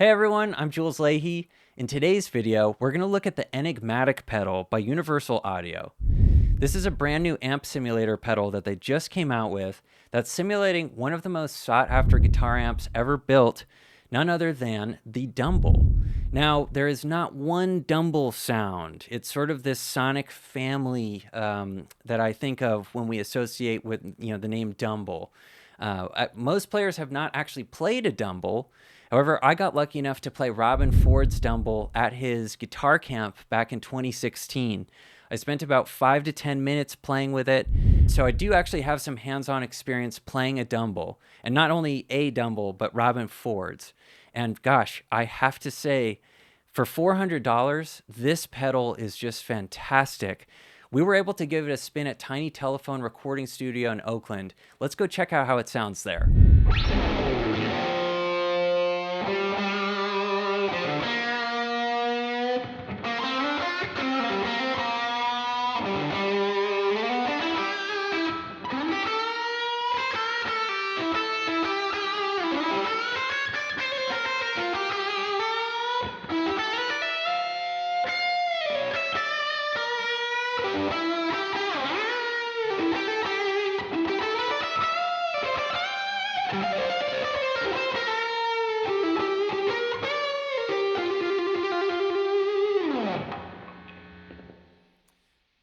Hey everyone, I'm Jules Leyhe. In today's video, we're going to look at the Enigmatic Pedal by Universal Audio. This is a brand new amp simulator pedal that they just came out with that's simulating one of the most sought after guitar amps ever built, none other than the Dumble. Now, there is not one Dumble sound. It's sort of this sonic family that I think of when we associate with the name Dumble. Most players have not actually played a Dumble. However, I got lucky enough to play Robin Ford's Dumble at his guitar camp back in 2016. I spent about 5 to 10 minutes playing with it, so I do actually have some hands-on experience playing a Dumble, and not only a Dumble, but Robin Ford's. And gosh, I have to say, for $400, this pedal is just fantastic. We were able to give it a spin at Tiny Telephone Recording Studio in Oakland. Let's go check out how it sounds there.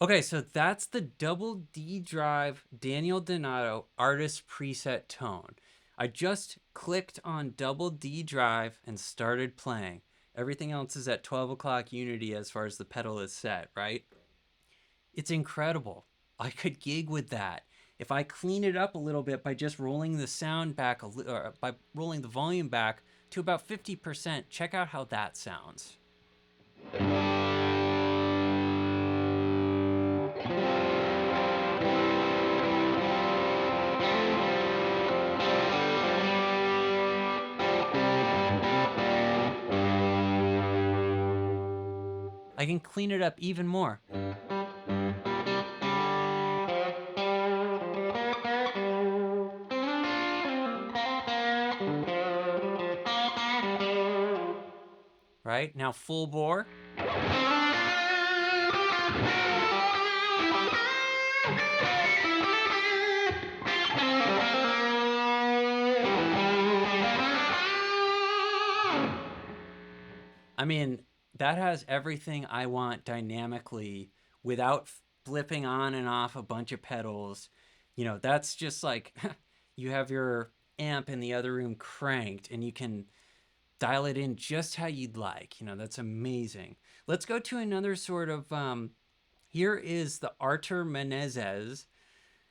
Okay, so that's the Double D Drive Daniel Donato artist preset tone. I just clicked on Double D Drive and started playing. Everything else is at 12 o'clock Unity as far as the pedal is set, right? It's incredible. I could gig with that. If I clean it up a little bit by just rolling the sound back, or by rolling the volume back to about 50%, check out how that sounds. I can clean it up even more. Right? Now full bore. I mean, that has everything I want dynamically without flipping on and off a bunch of pedals. You know, that's just like you have your amp in the other room cranked and you can dial it in just how you'd like. You know, that's amazing. Let's go to another sort of, here is the Artur Menezes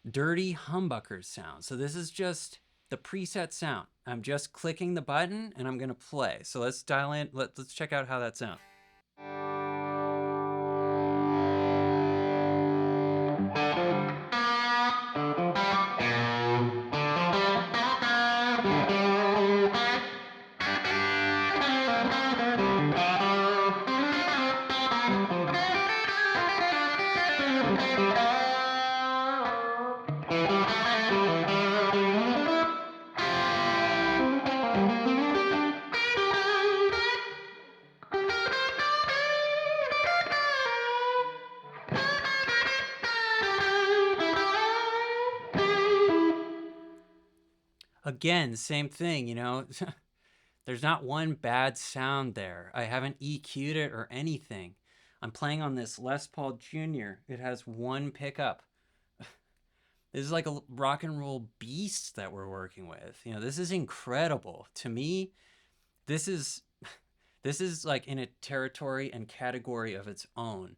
Dirty Humbucker sound. So this is just the preset sound. I'm just clicking the button and I'm gonna play. So let's dial in, let's check out how that sounds. Again, same thing, you know, there's not one bad sound there. I haven't EQ'd it or anything. I'm playing on this Les Paul Jr. It has one pickup. This is like a rock and roll beast that we're working with. You know, this is incredible. To me, this is like in a territory and category of its own.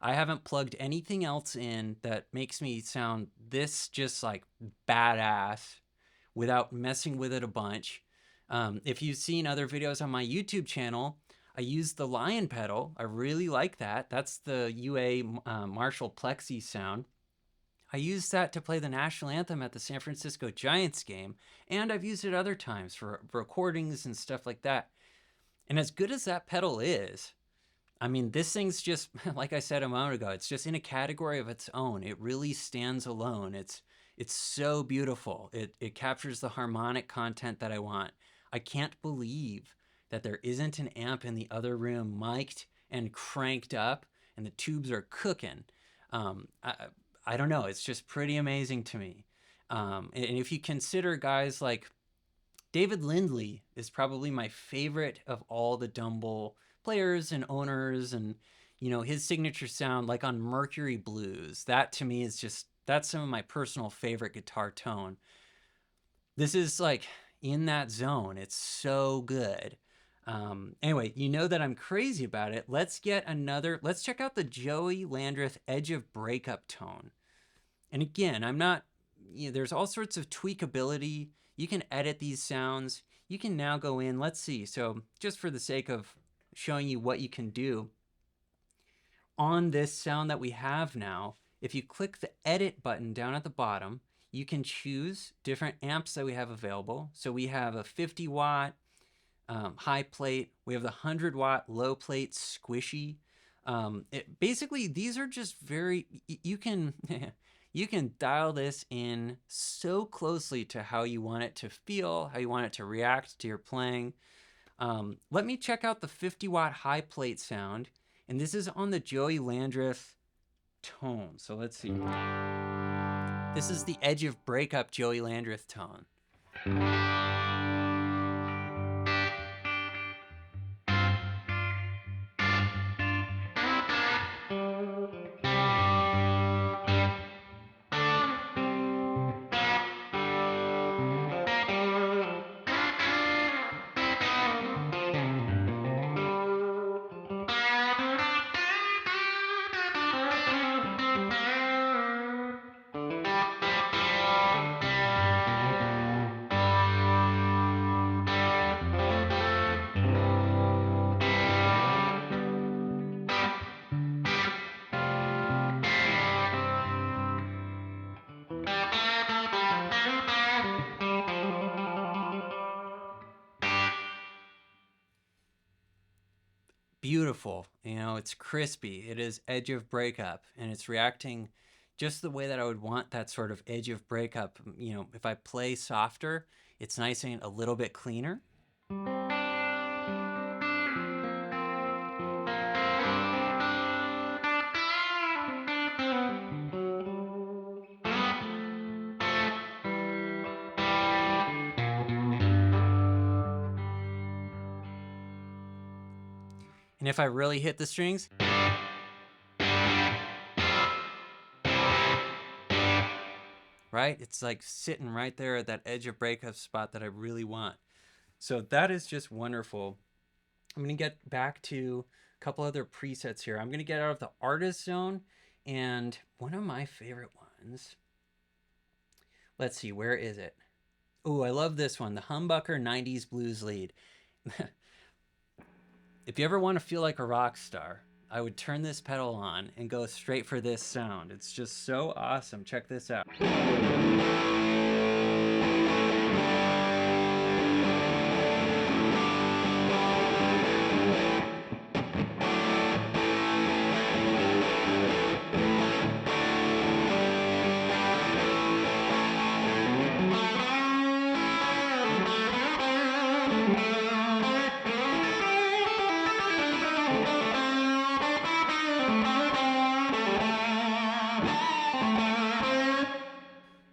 I haven't plugged anything else in that makes me sound this just like badass without messing with it a bunch. If you've seen other videos on my YouTube channel, I use the Lion pedal. I really like that. That's the UA Marshall Plexi sound. I used that to play the national anthem at the San Francisco Giants game, and I've used it other times for recordings and stuff like that. And as good as that pedal is, I mean, this thing's just, like I said a moment ago, it's just in a category of its own. It really stands alone. It's so beautiful. It captures the harmonic content that I want. I can't believe that there isn't an amp in the other room mic'd and cranked up and the tubes are cooking. I don't know, it's just pretty amazing to me. And if you consider guys like David Lindley is probably my favorite of all the Dumble players and owners, and you know, his signature sound, like on Mercury Blues, that to me is just, that's some of my personal favorite guitar tone. This is like in that zone. It's so good. Anyway, you know that I'm crazy about it. Let's check out the Joey Landreth Edge of Breakup tone. And again, I'm not, you know, there's all sorts of tweakability. You can edit these sounds. You can now go in, let's see. So just for the sake of showing you what you can do on this sound that we have now, if you click the edit button down at the bottom, you can choose different amps that we have available. So we have a 50 watt high plate. We have the 100 watt low plate squishy. Basically, these are just you can you can dial this in so closely to how you want it to feel, how you want it to react to your playing. Let me check out the 50 watt high plate sound, and this is on the Joey Landreth tone. So let's see. This is the Edge of Breakup Joey Landreth tone. Beautiful, you know, it's crispy. It is edge of breakup, and it's reacting just the way that I would want that sort of edge of breakup. You know, if I play softer, it's nice and a little bit cleaner. And if I really hit the strings, right? It's like sitting right there at that edge of breakup spot that I really want. So that is just wonderful. I'm going to get back to a couple other presets here. I'm going to get out of the artist zone, and one of my favorite ones. Let's see, where is it? Oh, I love this one, the Humbucker 90s Blues Lead. If you ever want to feel like a rock star, I would turn this pedal on and go straight for this sound. It's just so awesome. Check this out.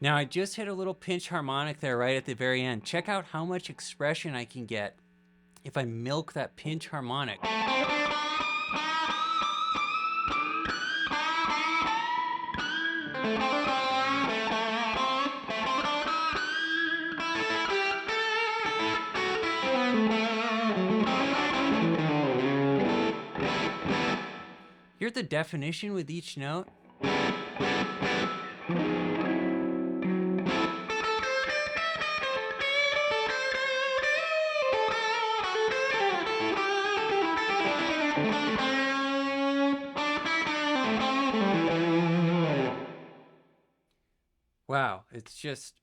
Now, I just hit a little pinch harmonic there right at the very end. Check out how much expression I can get if I milk that pinch harmonic. Hear the definition with each note? Wow, it's just,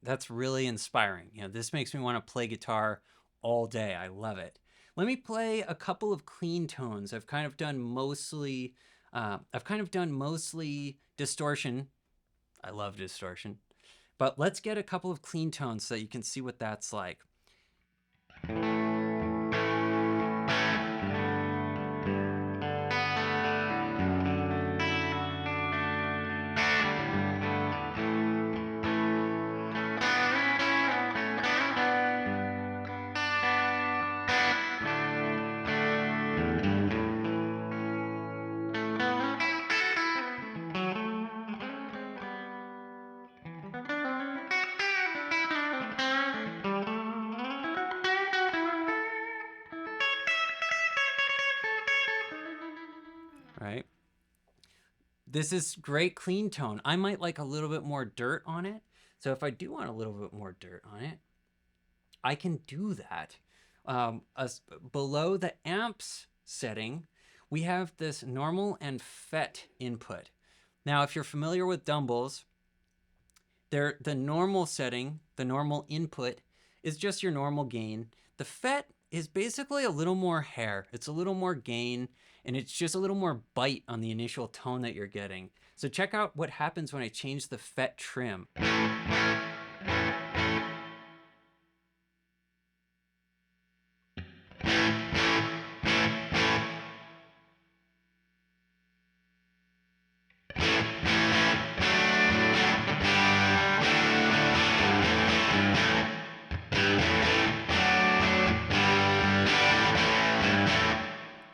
that's really inspiring. You know, this makes me want to play guitar all day. I love it. Let me play a couple of clean tones. I've kind of done mostly distortion. I love distortion. But let's get a couple of clean tones so that you can see what that's like. this is great clean tone. I might like a little bit more dirt on it. So if I do want a little bit more dirt on it, I can do that. Below the amps setting, we have this normal and FET input. Now, if you're familiar with Dumbles, the normal setting, the normal input, is just your normal gain. The FET is basically a little more hair. It's a little more gain, and it's just a little more bite on the initial tone that you're getting. So check out what happens when I change the FET trim.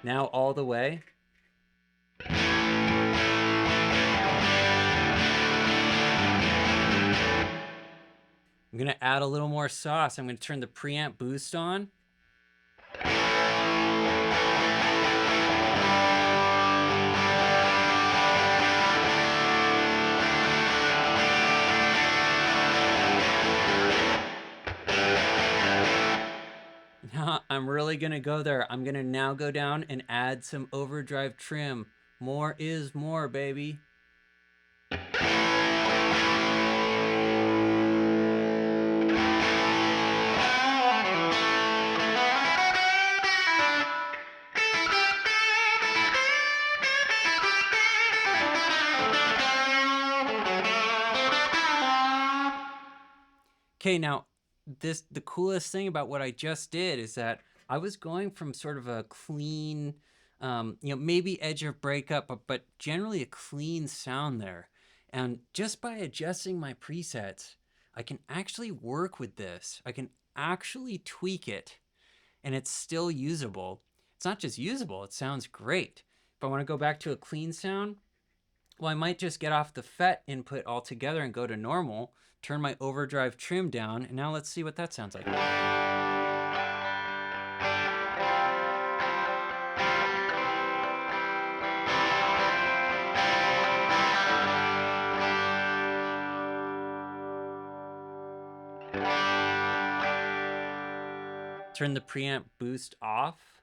Now all the way. I'm going to add a little more sauce. I'm going to turn the preamp boost on. Now I'm really going to go there. I'm going to now go down and add some overdrive trim. More is more, baby. Okay, now the coolest thing about what I just did is that I was going from sort of a clean, maybe edge of breakup, but generally a clean sound there. And just by adjusting my presets, I can actually work with this. I can actually tweak it, and it's still usable. It's not just usable, it sounds great. If I want to go back to a clean sound, well, I might just get off the FET input altogether and go to normal, turn my overdrive trim down, and now let's see what that sounds like. Turn the preamp boost off.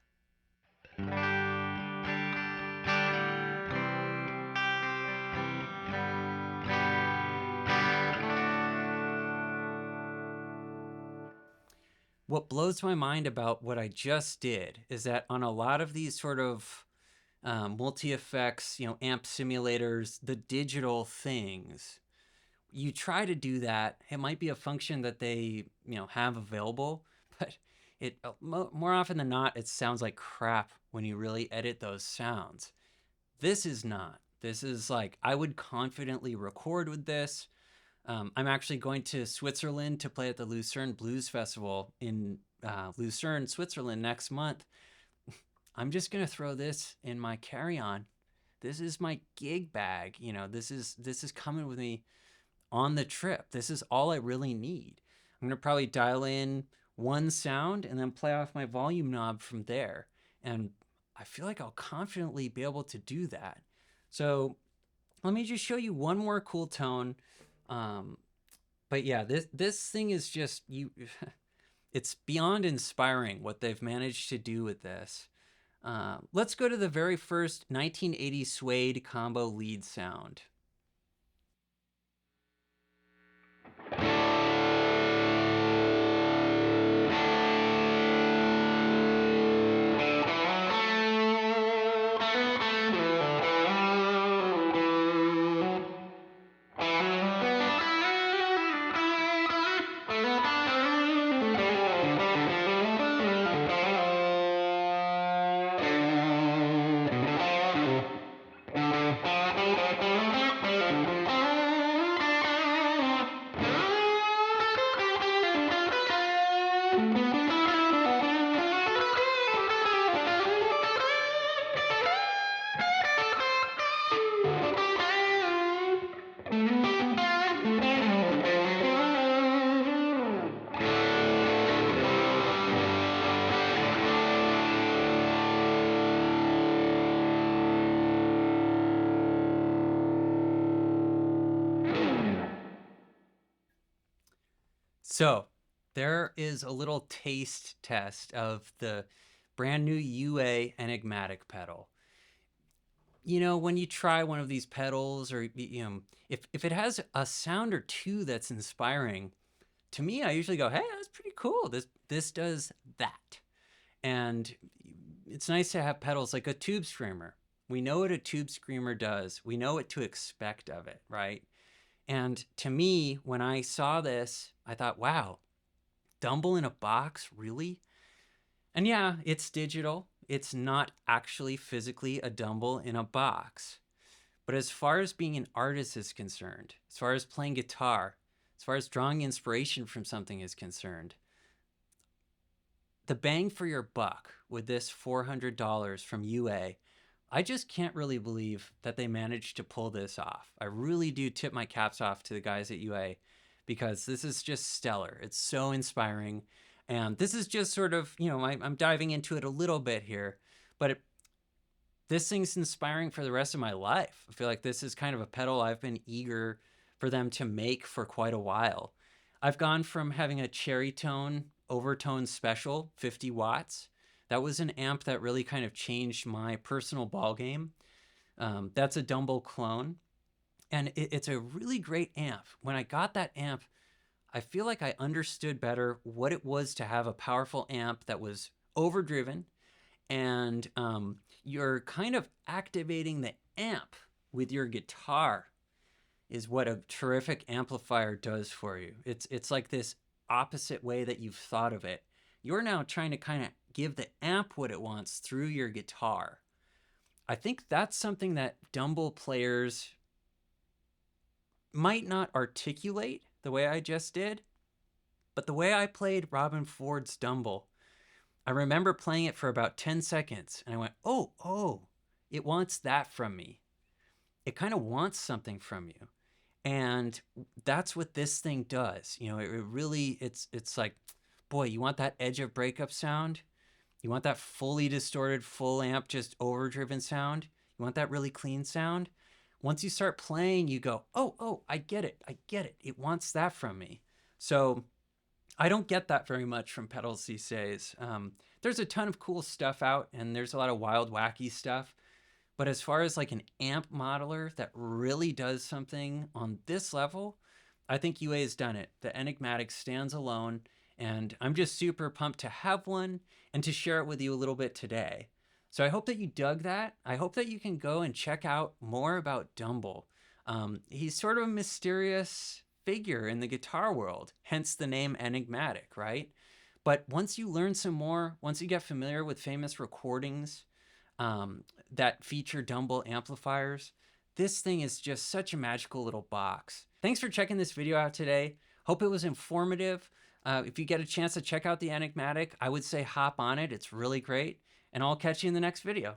What blows my mind about what I just did is that on a lot of these sort of multi-effects, amp simulators, the digital things, you try to do that. It might be a function that they, have available, but it more often than not, it sounds like crap when you really edit those sounds. This is not. This is like, I would confidently record with this. I'm actually going to Switzerland to play at the Lucerne Blues Festival in Lucerne, Switzerland next month. I'm just going to throw this in my carry-on. This is my gig bag. This is coming with me on the trip. This is all I really need. I'm going to probably dial in one sound and then play off my volume knob from there. And I feel like I'll confidently be able to do that. So let me just show you one more cool tone. But yeah, this thing is just, it's beyond inspiring what they've managed to do with this. Let's go to the very first 1980 Suede combo lead sound. So there is a little taste test of the brand new UA Enigmatic pedal. You know, when you try one of these pedals, or if it has a sound or two that's inspiring, to me, I usually go, hey, that's pretty cool. This does that. And it's nice to have pedals like a tube screamer. We know what a tube screamer does. We know what to expect of it, right? And to me, when I saw this, I thought, wow, Dumble in a box, really? And yeah, it's digital. It's not actually physically a Dumble in a box. But as far as being an artist is concerned, as far as playing guitar, as far as drawing inspiration from something is concerned, the bang for your buck with this $400 from UA, I just can't really believe that they managed to pull this off. I really do tip my caps off to the guys at UA, because this is just stellar. It's so inspiring. And this is just sort of, I'm diving into it a little bit here, but this thing's inspiring for the rest of my life. I feel like this is kind of a pedal I've been eager for them to make for quite a while. I've gone from having a cherry tone overtone special, 50 watts. That was an amp that really kind of changed my personal ball game. That's a Dumble clone. And it's a really great amp. When I got that amp, I feel like I understood better what it was to have a powerful amp that was overdriven, and you're kind of activating the amp with your guitar is what a terrific amplifier does for you. It's like this opposite way that you've thought of it. You're now trying to kind of give the amp what it wants through your guitar. I think that's something that Dumble players might not articulate the way I just did, but the way I played Robin Ford's Dumble, I remember playing it for about 10 seconds and I went, oh, it wants that from me. It kind of wants something from you. And that's what this thing does. It really, it's like, boy, you want that edge of breakup sound? You want that fully distorted, full amp, just overdriven sound? You want that really clean sound? Once you start playing, you go, oh, I get it. It wants that from me. So I don't get that very much from pedals these days. There's a ton of cool stuff out, and there's a lot of wild, wacky stuff. But as far as like an amp modeler that really does something on this level, I think UA has done it. The Enigmatic stands alone, and I'm just super pumped to have one and to share it with you a little bit today. So I hope that you dug that. I hope that you can go and check out more about Dumble. He's sort of a mysterious figure in the guitar world, hence the name Enigmatic, right? But once you learn some more, once you get familiar with famous recordings that feature Dumble amplifiers, this thing is just such a magical little box. Thanks for checking this video out today. Hope it was informative. If you get a chance to check out the Enigmatic, I would say hop on it. It's really great. And I'll catch you in the next video.